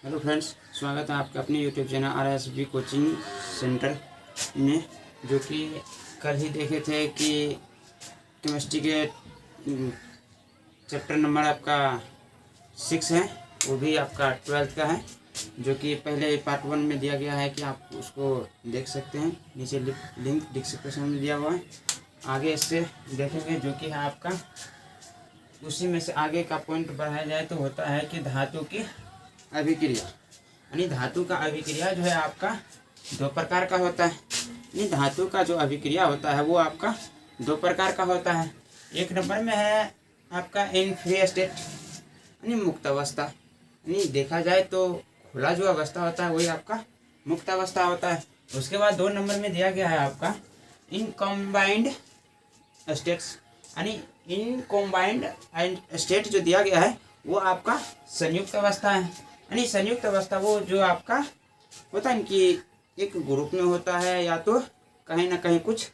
Hello friends, स्वागत है आपका अपने YouTube channel RSB coaching centre में। जो कि कल ही देखे थे कि केमिस्ट्री के चैप्टर नंबर आपका 6 है, वो भी आपका 12th का है, जो कि पहले पार्ट 1 में दिया गया है कि आप उसको देख सकते हैं। नीचे लिंक डिस्क्रिप्शन में दिया हुआ है। आगे इससे देखेंगे जो कि है आपका उसी में से आगे का पॉइंट बढ़ाया जाए तो होता है कि धातु की अभिक्रिया, यानी धातु का अभिक्रिया जो है आपका दो प्रकार का होता है। यानी धातु का जो अभिक्रिया होता है वो आपका दो प्रकार का होता है। एक नंबर में है आपका इन फ्री स्टेट, यानी मुक्त अवस्था, यानी देखा जाए तो खुला जो अवस्था होता है वही आपका मुक्त अवस्था होता है। उसके बाद 2 नंबर में दिया गया है आपका इन कॉम्बाइंड स्टेट्स, यानी इन कॉम्बाइंड स्टेट जो दिया गया है वो आपका संयुक्त अवस्था है। यानी संयुक्त अवस्था वो जो आपका होता है कि एक ग्रुप में होता है या तो कहीं ना कहीं कुछ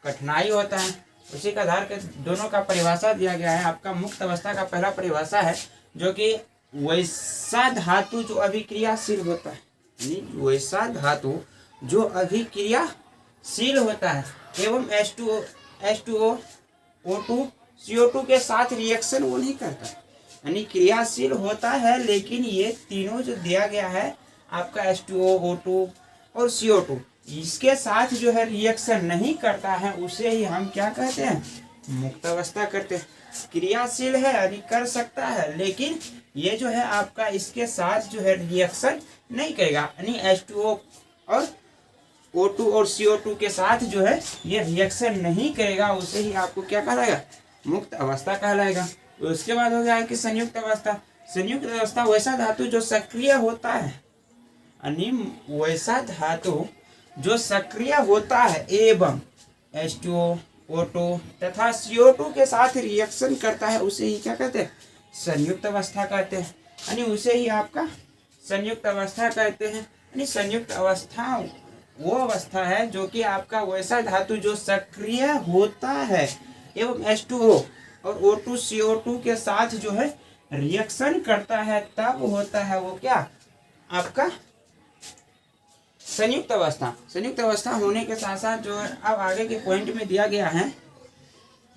कठिनाई होता है, उसी का आधार के दोनों का परिभाषा दिया गया है। आपका मुक्त अवस्था का पहला परिभाषा है जो कि वैसा धातु जो अभिक्रियाशील होता है, यानी वैसा धातु जो अभिक्रियाशील होता है एवं H2O, O2, CO2 के साथ रिएक्शन वो नहीं करता, यानी क्रियाशील होता है, लेकिन ये तीनों जो दिया गया है आपका H2O, O2 और CO2 इसके साथ जो है रिएक्शन नहीं करता है, उसे ही हम क्या कहते हैं, मुक्त अवस्था करते हैं। क्रियाशील है यानी कर सकता है, लेकिन ये जो है आपका इसके साथ जो है रिएक्शन नहीं करेगा, यानी H2O और O2 और CO2 के साथ जो है ये रिएक्शन नहीं करेगा, उसे ही आपको क्या कहलाएगा, मुक्त अवस्था कहलाएगा। तो उसके बाद हो गया है कि संयुक्त अवस्था। संयुक्त अवस्था वैसा धातु जो सक्रिय होता है, यानी वैसा धातु जो सक्रिय होता है एवं H2O, O2 तथा CO2 के साथ रिएक्शन करता है, उसे ही क्या कहते हैं, संयुक्त अवस्था कहते हैं। यानी उसे ही आपका संयुक्त अवस्था कहते हैं। यानी संयुक्त अवस्था वो अवस्था है जो कि आपका वैसा धातु जो सक्रिय होता है एवं H2O और O2 CO2 के साथ जो है रिएक्शन करता है, तब होता है वो क्या, आपका संयुक्त अवस्था। संयुक्त अवस्था होने के साथ साथ जो है अब आगे के पॉइंट में दिया गया है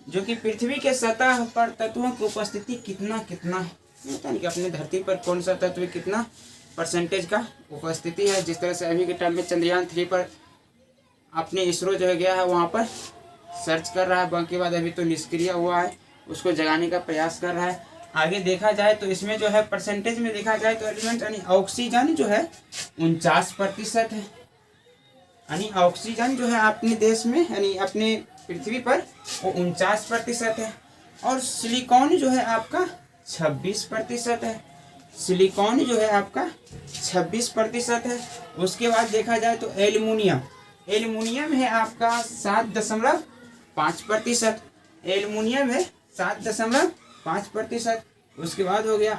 जो कि पृथ्वी के सतह पर तत्वों की उपस्थिति कितना होता है कि अपने धरती पर कौन सा तत्व कितना परसेंटेज का उपस्थिति है। जिस तरह से अभी के टाइम में चंद्रयान 3 पर अपने इसरो जो है गया है, वहाँ पर सर्च कर रहा है, बाकी बाद अभी तो निष्क्रिय हुआ है, उसको जगाने का प्रयास कर रहा है। आगे देखा जाए तो इसमें जो है परसेंटेज में देखा जाए तो एलिमेंट यानी ऑक्सीजन जो है 49% है, यानी ऑक्सीजन जो है अपने देश में यानी अपने पृथ्वी पर वो 49% है। और सिलिकॉन जो है आपका 26% है। सिलिकॉन जो है आपका 26% है। उसके बाद देखा जाए तो एल्युमिनियम है आपका 7.5%। एल्युमिनियम है 7.5%। उसके बाद हो गया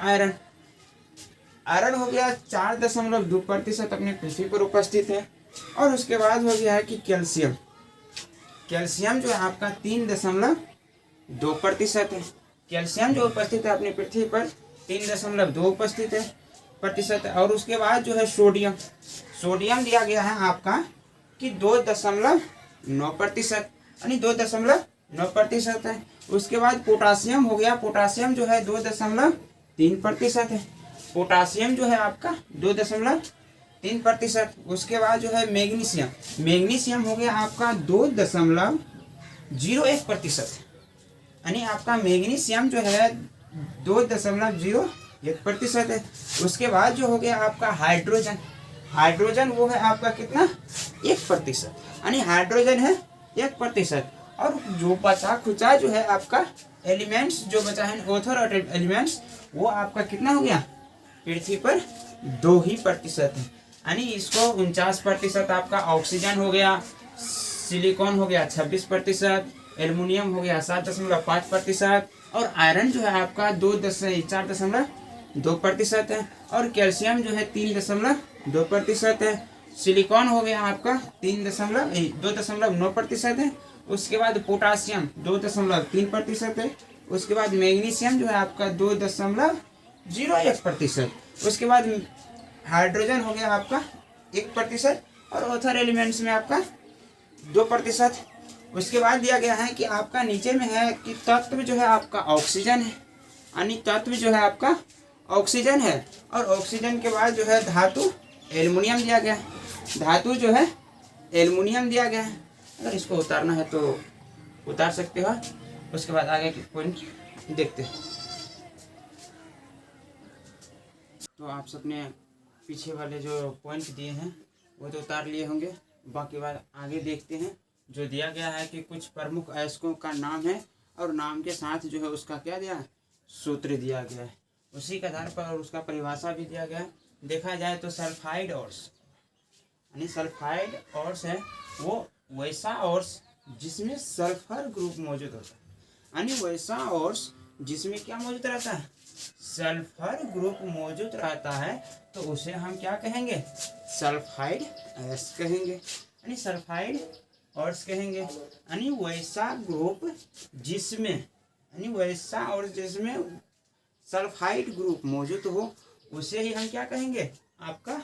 आयरन हो गया 4.2% अपने पृथ्वी पर उपस्थित है। और उसके बाद हो गया है कि कैल्शियम जो है आपका 3.2% है। कैल्शियम जो उपस्थित है अपनी पृथ्वी पर 3.2% प्रतिशत है। और उसके बाद जो है सोडियम दिया गया है आपका कि 2.9%, यानी 2.9% है। उसके बाद पोटासियम हो गया, पोटासियम जो है 2.3% है। पोटासियम जो है आपका 2.3%। उसके बाद जो है मैग्नीशियम हो गया आपका 2.01%, यानी आपका मैग्नीशियम जो है 2.01% है। उसके बाद जो हो गया आपका हाइड्रोजन वो है आपका कितना, 1%, यानी हाइड्रोजन है 1%। और जो बचा खुचा जो है आपका एलिमेंट्स जो बचा है ऑथर और एलिमेंट्स वो आपका कितना हो गया, पृथ्वी पर 2% है। यानी इसको 49% आपका ऑक्सीजन हो गया, सिलिकॉन हो गया 26%, एल्युमिनियम हो गया 7.5% और आयरन जो है आपका 4.2% है। और कैल्शियम जो है 3.2% है। सिलिकॉन हो गया आपका 2.9% है। उसके बाद पोटासियम 2.3% है। उसके बाद मैग्नीशियम जो है आपका 2.01%। उसके बाद हाइड्रोजन हो गया आपका 1% और ऑथर एलिमेंट्स में आपका 2%। उसके बाद दिया गया है कि आपका नीचे में है कि तत्व जो है आपका ऑक्सीजन है, यानी तत्व जो है आपका ऑक्सीजन है। और ऑक्सीजन के बाद जो है धातु एल्युमिनियम दिया गया है, धातु जो है एल्युमिनियम दिया गया है। अगर इसको उतारना है तो उतार सकते हो। उसके बाद आगे के पॉइंट देखते हैं। तो आप सबने पीछे वाले जो पॉइंट दिए हैं वो तो उतार लिए होंगे, बाकी बात आगे देखते हैं। जो दिया गया है कि कुछ प्रमुख अयस्कों का नाम है और नाम के साथ जो है उसका क्या दिया है, सूत्र दिया गया है। उसी के आधार पर उसका परिभाषा भी दिया गया है। देखा जाए तो सल्फाइड ऑर्स, यानी सल्फाइड ऑर्स है वो वैसा ऑर्स जिसमें सल्फर ग्रुप मौजूद होता है, यानी वैसा ऑर्स जिसमें क्या मौजूद रहता है, सल्फर ग्रुप मौजूद रहता है, तो उसे हम क्या कहेंगे, सल्फाइड अयस्क कहेंगे, यानी सल्फाइड ऑर्स कहेंगे। यानी वैसा ग्रुप जिसमें, यानी वैसा और जिसमें सल्फाइड ग्रुप मौजूद हो उसे ही हम क्या कहेंगे, आपका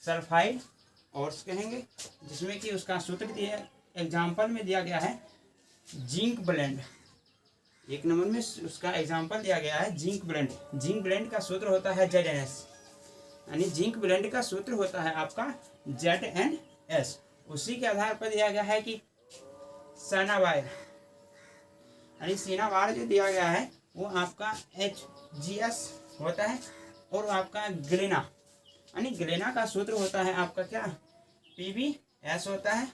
सल्फाइड ऑर्स कहेंगे। जिसमें कि उसका सूत्र दिया एग्जाम्पल में दिया गया है जिंक ब्लेंड। 1 नंबर में उसका एग्जाम्पल दिया गया है जिंक ब्लेंड। जिंक ब्लेंड का सूत्र होता है ZnS, यानी जिंक ब्लेंड का सूत्र होता है आपका ZnS। उसी के आधार पर दिया गया है कि सेनावायर, यानी सेनावायर जो दिया गया है वो आपका HGS होता है। और आपका ग्लेना, यानी ग्लेना का सूत्र होता है आपका क्या, PbS होता है।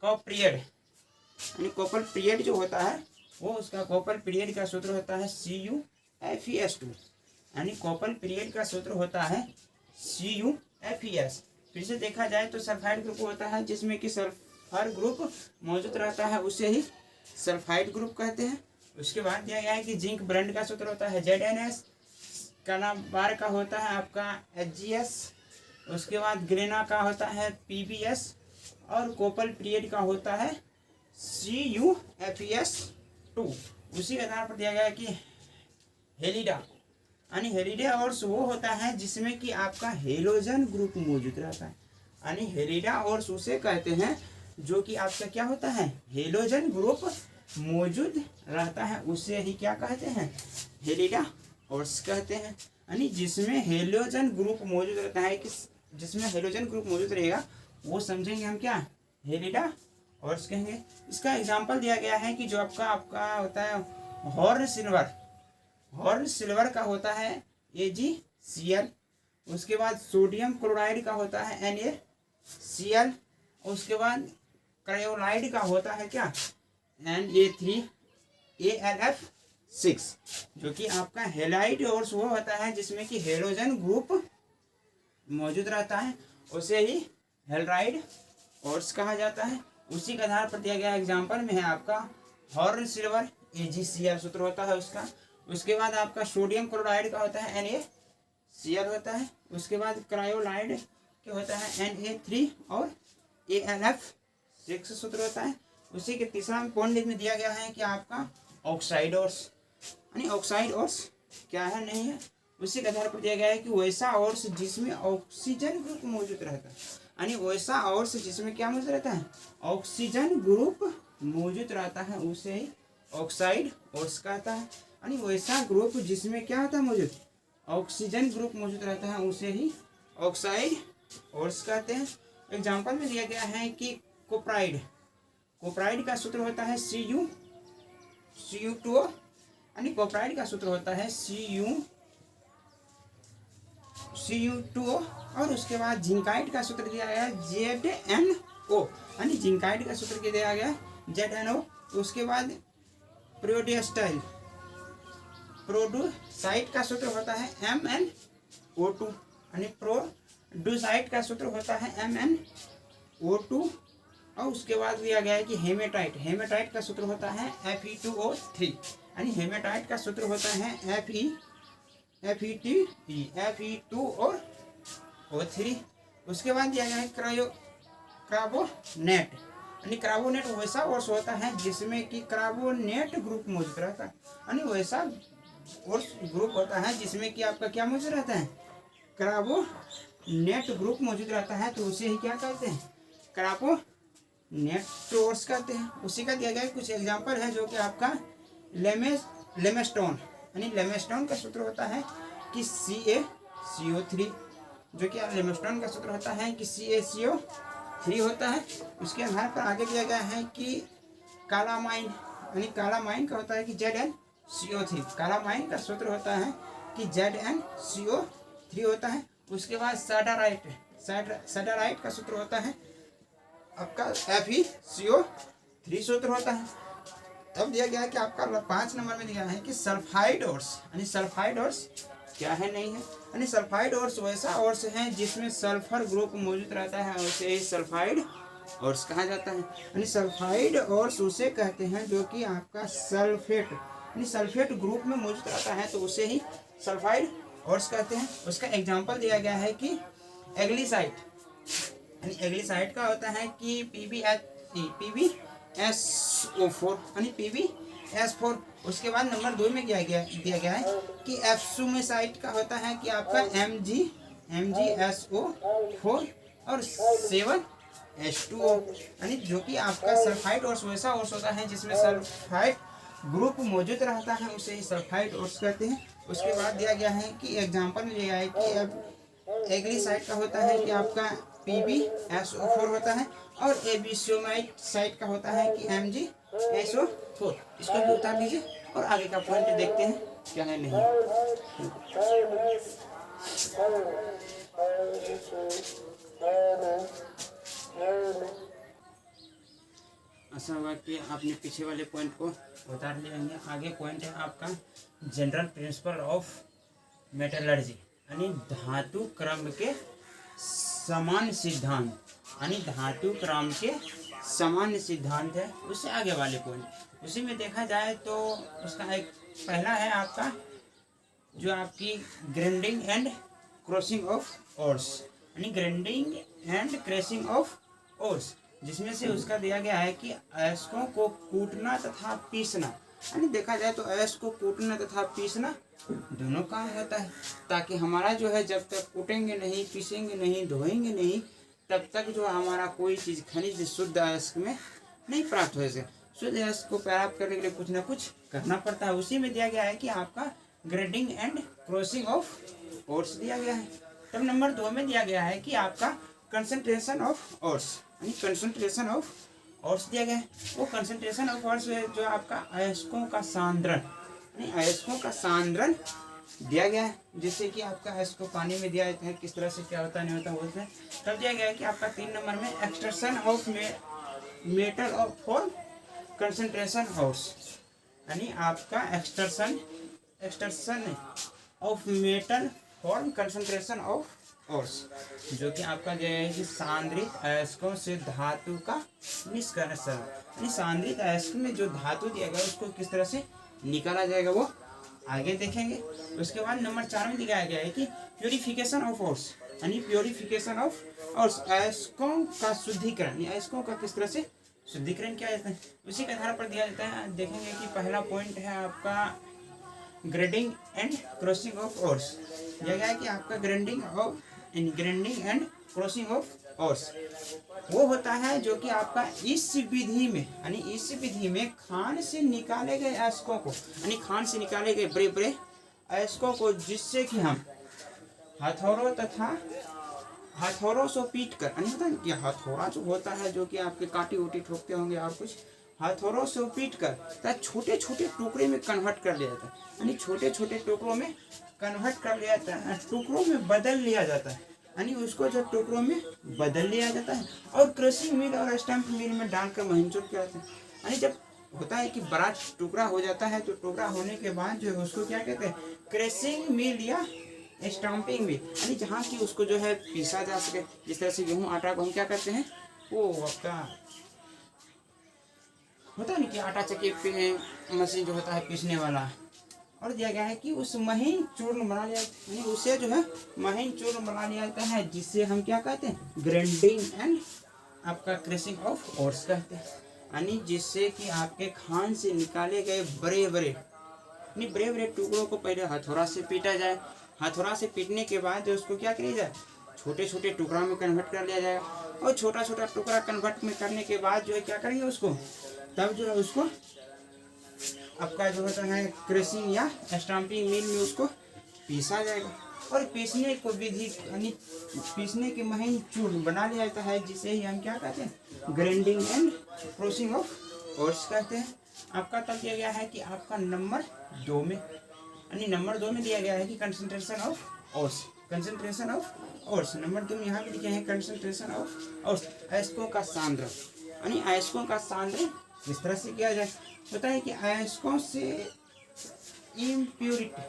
कॉपरियड, यानी कॉपर पीरियड जो होता है वो उसका कॉपर पीरियड का सूत्र होता है CuFeS2, यानी कॉपर पीरियड का सूत्र होता है CuFeS। फिर से देखा जाए तो सल्फाइड ग्रुप होता है जिसमें कि सल्फर ग्रुप मौजूद रहता है, उसे ही सल्फाइड ग्रुप कहते हैं। उसके बाद दिया गया है कि जिंक ब्लेंड का सूत्र होता है ZnS, सेनावायर का होता है आपका HGS, उसके बाद ग्लेना का होता है PbS और कॉपर पीरियड का होता है CuFeS2। उसी के आधार पर दिया गया है कि हेलिडा, यानी हेलिडा ऑर्स वो होता है जिसमें कि आपका हेलोजन ग्रुप मौजूद रहता है, यानी हेलिडा ऑर्स उसे कहते हैं जो कि आपका क्या होता है, हेलोजन ग्रुप मौजूद रहता है, उसे ही क्या कहते हैं, हेलिडा ऑर्स कहते हैं। यानी जिसमें हेलोजन ग्रुप मौजूद रहता है, कि जिसमें हेलोजन ग्रुप मौजूद रहेगा वो समझेंगे हम क्या, हेलिडा ऑर्स कहेंगे। इसका एग्जाम्पल दिया गया है कि जो आपका होता है हॉर्न सिल्वर, हॉर्न सिल्वर का होता है AgCl। उसके बाद सोडियम क्लोराइड का होता है NaCl। उसके बाद क्रायोलाइड का होता है क्या, Na3AlF6, जो कि आपका हेलाइड ऑर्स वो होता है जिसमें कि हेलोजन ग्रुप मौजूद रहता है, उसे ही हेलाइड ऑर्स कहा जाता है। उसी के आधार पर दिया गया एग्जाम्पल में है आपका हॉर्न सिल्वर AgCl सूत्र होता है उसका। उसके बाद आपका सोडियम क्लोराइड का होता है NaCl होता है। उसके बाद क्रायोलाइड के होता है Na3 और AlF6 सूत्र होता है। उसी के तीसरा पॉइंट में दिया गया है कि आपका ऑक्साइड ऑर्स, यानी ऑक्साइड ऑर्स क्या है, नहीं है। उसी के आधार पर दिया गया है कि वैसा ऑर्स जिसमें ऑक्सीजन ग्रुप मौजूद रहता है, यानी वैसा ऑर्स जिसमें क्या मौजूद रहता है, ऑक्सीजन ग्रुप मौजूद रहता है, उसे ही ऑक्साइड ऑर्स कहता है। यानी वैसा ग्रुप जिसमें क्या होता है मौजूद, ऑक्सीजन ग्रुप मौजूद रहता है, उसे ही ऑक्साइड ऑर्स कहते हैं। एग्जाम्पल में दिया गया है कि कोप्राइड, कोप्राइड का सूत्र होता है Cu2O, यानी कोप्राइड का सूत्र होता है Cu2O। और उसके बाद जिंकाइड का सूत्र दिया गया है ZnO, यानी जिंकाइड का सूत्र दिया गया है ZnO। उसके बाद प्रोडिएस्टाइल, प्रोडूसाइट का सूत्र होता है MnO2, यानी प्रोडूसाइट का सूत्र होता है MnO2। और उसके बाद दिया गया है कि हेमेटाइट, हेमेटाइट का सूत्र होता है Fe2O3, यानी हेमेटाइट का सूत्र होता है Fe2O3। उसके बाद दिया गया है क्राबोनेट, यानी क्राबोनेट वैसा ऑर्स होता है जिसमें कि क्राबोनेट ग्रुप मौजूद रहता है, यानी वैसा ऑर्स ग्रुप होता है जिसमें कि आपका क्या मौजूद रहता है, नेट ग्रुप मौजूद रहता है तो उसे ही क्या कहते हैं, कार्बो नेटोर्स कहते हैं। उसी का दिया गया कुछ एग्जांपल है जो कि आपका लेमेस्टोन, यानी लेमेस्टोन का सूत्र होता है कि CaCO3, जो कि लेमेस्टोन का सूत्र होता है कि CaCO3 होता है। उसके आधार पर आगे दिया गया है कि कालामाइन, यानी कालामाइन का होता है कि ZnCO3। कालामाइन का सूत्र होता है कि ZnCO3 होता है। उसके बाद साडाराइट का सूत्र होता है आपका FeCO3 सूत्र होता है। तब दिया गया है कि आपका 5 नंबर में दिया है कि सल्फाइड ओर्स, यानी सल्फाइड ओर्स क्या है, नहीं है, यानी सल्फाइड ओर्स वैसा ओर्स है जिसमें सल्फर ग्रुप मौजूद रहता है, उसे ही सल्फाइड ओर्स कहा जाता है। यानी सल्फाइड ओर्स उसे कहते हैं जो कि आपका सल्फेट, यानी सल्फेट ग्रुप में मौजूद रहता है तो उसे ही सल्फाइड ओर्स कहते हैं। उसका एग्जांपल दिया गया है कि एग्लीसाइड, यानी एग्लीसाइड का होता है कि PbSO4, यानी PbS4। उसके बाद नंबर 2 में दिया गया है कि एप्सुमेसाइड का होता है कि आपका MgSO4 और 7H2O, यानी जो कि आपका सल्फाइड ओर्स वैसा ओर्स होता है जिसमें सल्फाइड ग्रुप मौजूद रहता है, उसे ही सल्फाइड ओर्स कहते हैं। उसके बाद दिया गया है कि एग्जांपल में दिया है कि अब एग्लीसाइड का होता है कि आपका PbSO4 होता है और एबिसोमाइड का होता है कि MgSO4। इसको भी उतार लीजिए और आगे का पॉइंट देखते हैं क्या है नहीं। ऐसा होगा कि आपने पीछे वाले पॉइंट को उतार लिए होंगे। आगे पॉइंट है आपका जनरल प्रिंसिपल ऑफ मेटलर्जी, यानी धातु क्रम के समान सिद्धांत, यानी धातु क्रम के सामान्य सिद्धांत है। उससे आगे वाले पॉइंट, उसी में देखा जाए तो उसका एक पहला है आपका जो आपकी grinding and crushing of ores, यानी grinding and crushing of ores, जिसमें से उसका दिया गया है कि अयस्कों को कूटना तथा पीसना, यानी देखा जाए तो अयस्क को कूटना तथा पीसना दोनों काम होता है, ताकि हमारा जो है जब तक कूटेंगे नहीं, पीसेंगे नहीं, धोएंगे नहीं, तब तक जो हमारा कोई चीज़ खनिज शुद्ध अयस्क में नहीं प्राप्त हो सके। शुद्ध अयस्क को प्राप्त करने के लिए कुछ ना कुछ करना पड़ता है। उसी में दिया गया है कि आपका grading and crossing of ores दिया गया है। तब नंबर 2 में दिया गया है कि आपका कंसंट्रेशन ऑफ ओर्स, यानी कंसंट्रेशन ऑफ ओर्स दिया गया है। वो कंसंट्रेशन ऑफ ओर्स जो आपका अयस्कों का सांद्रण, यानी अयस्कों का सांद्रण दिया गया है, जिससे कि आपका अयस्क को पानी में दिया जाता है, किस तरह से क्या होता है नहीं होता बोलते हैं। तब दिया गया है कि आपका 3 नंबर में extraction of metal of for concentration ores, यानी आपका extraction of metal for concentration of ores, जो कि आपका जो है कि सांद्रित अयस्कों से धातु का निष्कर्षण, यानी सांद्रित अयस्क में जो धातु दिया गया उसको किस तरह से निकाला जाएगा वो आगे देखेंगे। उसके बाद नंबर 4 में दिखाया गया है कि प्योरिफिकेशन ऑफ ओर्स, यानी प्योरिफिकेशन ऑफ ओर्स, अयस्कों का शुद्धिकरण, यानी अयस्कों का किस तरह से शुद्धिकरण किया जाता है, उसी के आधार पर दिया जाता है। देखेंगे कि पहला पॉइंट है आपका grading and crossing of ores. दिया गया है कि आपका grinding and crossing of ores वो होता है जो कि आपका इस विधि में, यानी इस विधि में खान से निकाले गए अयस्कों को, यानी खान से निकाले गए बड़े बड़े अयस्कों को, जिससे कि हम हथौड़ों से पीट कर, यानी होता है कि हथौड़ा जो होता है जो कि आपके काटी उटी ठोकते होंगे और कुछ, हथौड़ों से पीट कर छोटे छोटे टुकड़े में कन्वर्ट कर लिया जाता है, यानी छोटे छोटे टुकड़ों में कन्वर्ट कर लिया जाता है, टुकड़ों में बदल लिया जाता है, यानी उसको जो टुकड़ों में बदल लिया जाता है और क्रशिंग मिल और स्टैम्प मिल में डालकर महीनचोर किया जाता है। यानी जब होता है कि बड़ा टुकड़ा हो जाता है तो टुकड़ा होने के बाद जो है उसको क्या कहते हैं, क्रशिंग मिल या स्टम्पिंग मिल, यानी जहाँ की उसको जो है पीसा जा सके। जिस तरह से गेहूँ आटा को हम क्या करते हैं, वो आपका होता है ना कि आटा चक्की पे मशीन जो होता है पीसने वाला, और दिया गया है कि उस महीन चूर्ण बना लिया, यानी उसे जो है महीन चूर्ण बना लिया जाता है, जिससे हम क्या कहते हैं, ग्राइंडिंग एंड आपका क्रशिंग ऑफ ओर्स कहते हैं, यानी जिससे कि आपके खान से निकाले गए बड़े बड़े टुकड़ों को पहले हथौड़ा से पीटा जाए, हथौड़ा से पीटने के बाद जो उसको क्या किया जाए, छोटे छोटे टुकड़ा में कन्वर्ट कर लिया जाएगा। और छोटा छोटा टुकड़ा कन्वर्ट में करने के बाद जो है क्या करेंगे उसको, तब जो है उसको आपका जो होता है क्रशिंग या स्टाम्पिंग मिल में उसको पीसा जाएगा। और पीसने को विधि यानी पीसने के महीन चूर्ण बना लिया जाता है, जिसे ही हम क्या कहते हैं, grinding and processing of oats कहते हैं। आपका तब दिया गया है कि आपका नंबर 2 में, यानी नंबर 2 में दिया गया है कि concentration of oats, concentration of oats number 2 में यहाँ भी लिखे हैं कंसंट्रेशन ऑफ ओट्स, अयस्कों का सांद्र, यानी अयस्कों का सांद्र किस तरह से किया जाए, होता है कि अयस्कों से इम्प्योरिटी,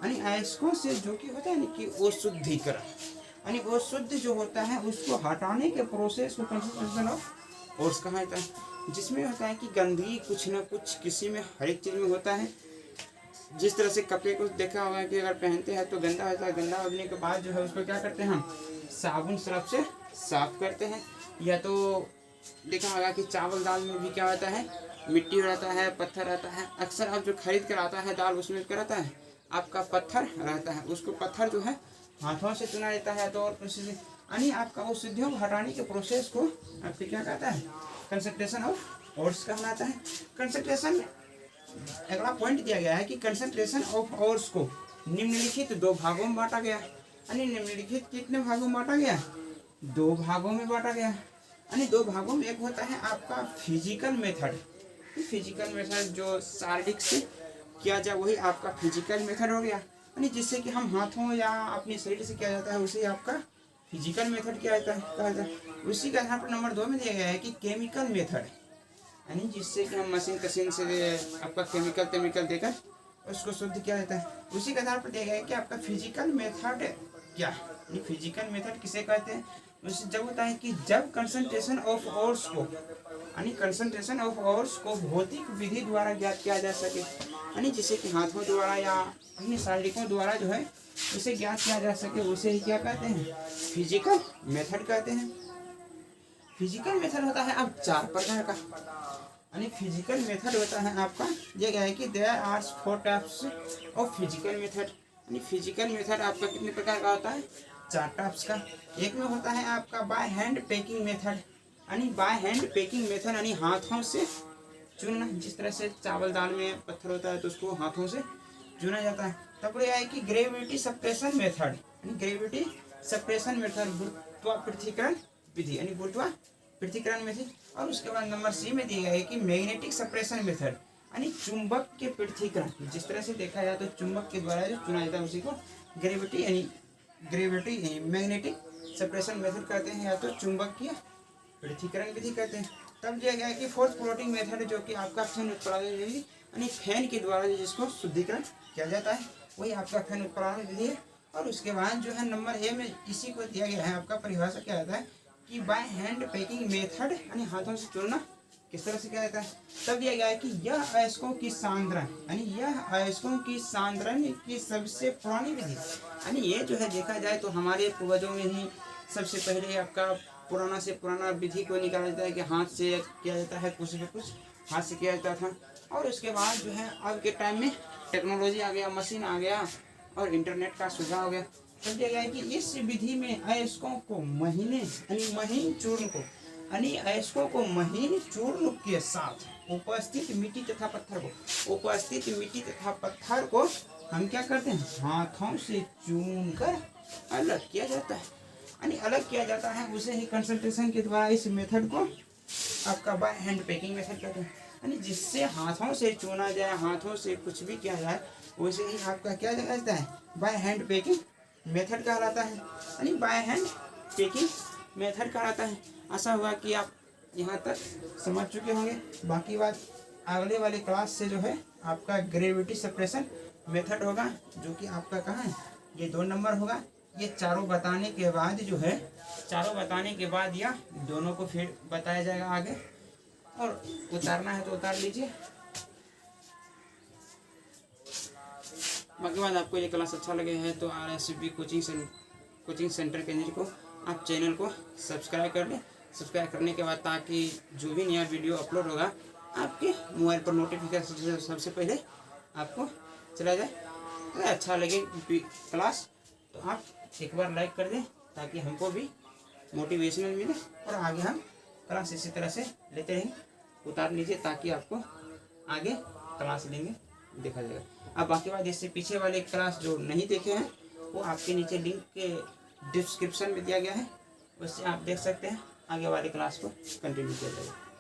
यानी अयस्कों से जो कि होता है ना कि अशुद्धिकरण, यानी वो शुद्ध जो होता है उसको हटाने के प्रोसेस को कंसंट्रेशन ऑफ ओट्स कहा जाता है। जिसमें होता है कि गंदगी कुछ ना कुछ किसी में हर एक चीज़ में होता है। जिस तरह से कपड़े को देखा होगा कि अगर पहनते हैं तो गंदा होता है, गंदा होने के बाद जो है उसको क्या करते हैं हम साबुन सरफ से साफ करते हैं। या तो देखा होगा कि चावल दाल में भी क्या होता है, मिट्टी रहता है, पत्थर रहता है। अक्सर आप जो खरीद कर आता है दाल उसमें क्या रहता है, आपका पत्थर रहता है, उसको पत्थर जो है हाथों से चुना जाता है। तो और प्रोसेस यानी आपका अशुद्धियों को हटाने के प्रोसेस को आपके क्या कहता है, कंसंट्रेशन ऑफ ओट्स कहलाता है। कंसंट्रेशन अगला पॉइंट दिया गया है कि कंसंट्रेशन ऑफ ओट्स को निम्नलिखित 2 भागों में बांटा गया, यानी निम्नलिखित कितने भागों में बांटा गया, 2 भागों में बांटा गया। यानी 2 भागों में एक होता है आपका फिजिकल मेथड, फिजिकल मेथड जो शारीरिक से किया जाए वही आपका फिजिकल मेथड हो गया, यानी जिससे कि हम हाथों या अपने शरीर से किया जाता है उसे आपका फिजिकल मेथड किया जाता है कहा जाता है। उसी के आधार पर नंबर 2 में दिया गया है कि केमिकल मेथड, यानी जिससे कि हम मशीन कशीन से आपका केमिकल देकर उसको शुद्ध किया जाता है। उसी के आधार पर दिया गया है कि आपका फिजिकल मेथड क्या है, यानी फिजिकल मेथड किसे कहते हैं, उससे जब होता है कि जब कंसंट्रेशन ऑफ ओट्स को, यानी कंसंट्रेशन ऑफ ओट्स को भौतिक विधि द्वारा ज्ञात किया जा सके, यानी जिसे कि हाथों द्वारा या अन्य शारीरिकों द्वारा जो है उसे ज्ञात किया जा सके, उसे ही क्या कहते हैं, फिजिकल मेथड कहते हैं। फिजिकल मेथड होता है अब 4 प्रकार का, यानी फिजिकल मेथड होता है आपका ये गया है कि there are 4 types of physical method, यानी फिजिकल मेथड आपका कितने प्रकार का होता है, 4 टाइप्स का। एक में होता है आपका बाय हैंड पेकिंग मेथड, यानी बाय हैंड पेकिंग मेथड यानी हाथों से चुनना, जिस तरह से चावल दाल में पत्थर होता है तो उसको हाथों से चुना जाता है। तब यह है कि ग्रेविटी सप्रेशन मेथड, यानी ग्रेविटी सप्रेशन मेथड गुरुत्वाकर्षण विधि, यानी गुरुत्वाकर्षण विधि। और उसके बाद नंबर सी में दिया गया है कि मैग्नेटिक सप्रेशन मेथड, यानी चुंबक के पृथक्करण, जिस तरह से देखा जाए तो चुंबक के द्वारा जो चुना जाता है उसी को ग्रेविटी मैग्नेटिक सप्रेशन मेथड कहते हैं, या तो चुंबकीय पृथक्करण विधि कहते हैं। तब दिया गया है कि 4th फ्लोटिंग मेथड जो कि आपका फैन उत्पादन विधि, यानी फैन के द्वारा जिसको शुद्धिकरण किया जाता है वही आपका फैन उत्पादन विधि है। और उसके बाद जो है नंबर ए में इसी को दिया गया है आपका परिभाषा क्या आता है कि बाय हैंड पेकिंग मेथड, यानी हाथों से चुनना किस तरह से किया जाता है। तब दिया गया है कि यह अयस्कों की सांद्रण, यानी यह अयस्कों की सांद्रण की सबसे पुरानी विधि, यानी ये जो है देखा जाए तो हमारे पूर्वजों में ही सबसे पहले आपका पुराना से पुराना विधि को निकाला जाता है कि हाथ से किया जाता है, कुछ न कुछ हाथ से किया जाता था। और उसके बाद जो है अब के टाइम में टेक्नोलॉजी आ गया, मशीन आ गया और इंटरनेट का सुझाव हो गया। तब दिया गया है कि इस विधि में अयस्कों को महीन चूर्ण को, यानी अयस्कों को महीन चूर्ण के साथ उपस्थित मिट्टी तथा पत्थर को हम क्या करते हैं, हाथों से चून कर अलग किया जाता है, यानी अलग किया जाता है। उसे ही कंसंट्रेशन के द्वारा इस मेथड को आपका बाय हैंड पेकिंग मेथड कहते हैं, यानी जिससे हाथों से चुना जाए, हाथों से कुछ भी किया जाए वैसे ही आपका क्या कहता है, बाय हैंड पेकिंग मेथड कहलाता है, यानी बाय हैंड पेकिंग मेथड कहलाता है। आशा हुआ कि आप यहाँ तक समझ चुके होंगे। बाकी बात अगले वाले क्लास से जो है आपका ग्रेविटी सप्रेशन मेथड होगा, जो कि आपका कहाँ है, ये 2 नंबर होगा। ये चारों बताने के बाद जो है, चारों बताने के बाद या दोनों को फिर बताया जाएगा आगे, और उतारना है तो उतार लीजिए। बाकी बात आपको ये क्लास अच्छा लगे है तो RSB कोचिंग सेंटर केंद्र को आप चैनल को सब्सक्राइब कर लें। सब्सक्राइब करने के बाद ताकि जो भी नया वीडियो अपलोड होगा आपके मोबाइल पर नोटिफिकेशन सबसे पहले आपको चला जाए। अगर अच्छा लगे क्लास तो आप एक बार लाइक कर दें। ताकि हमको भी मोटिवेशनल मिले और आगे हम क्लास इसी तरह से लेते रहेंगे। उतार लीजिए ताकि आपको आगे क्लास लेंगे देखा जाएगा। अब बाकी बात, जैसे पीछे वाले क्लास जो नहीं देखे हैं वो आपके नीचे लिंक के डिस्क्रिप्शन में दिया गया है, उससे आप देख सकते हैं। आगे वाले क्लास को कंटिन्यू किया जाएगा।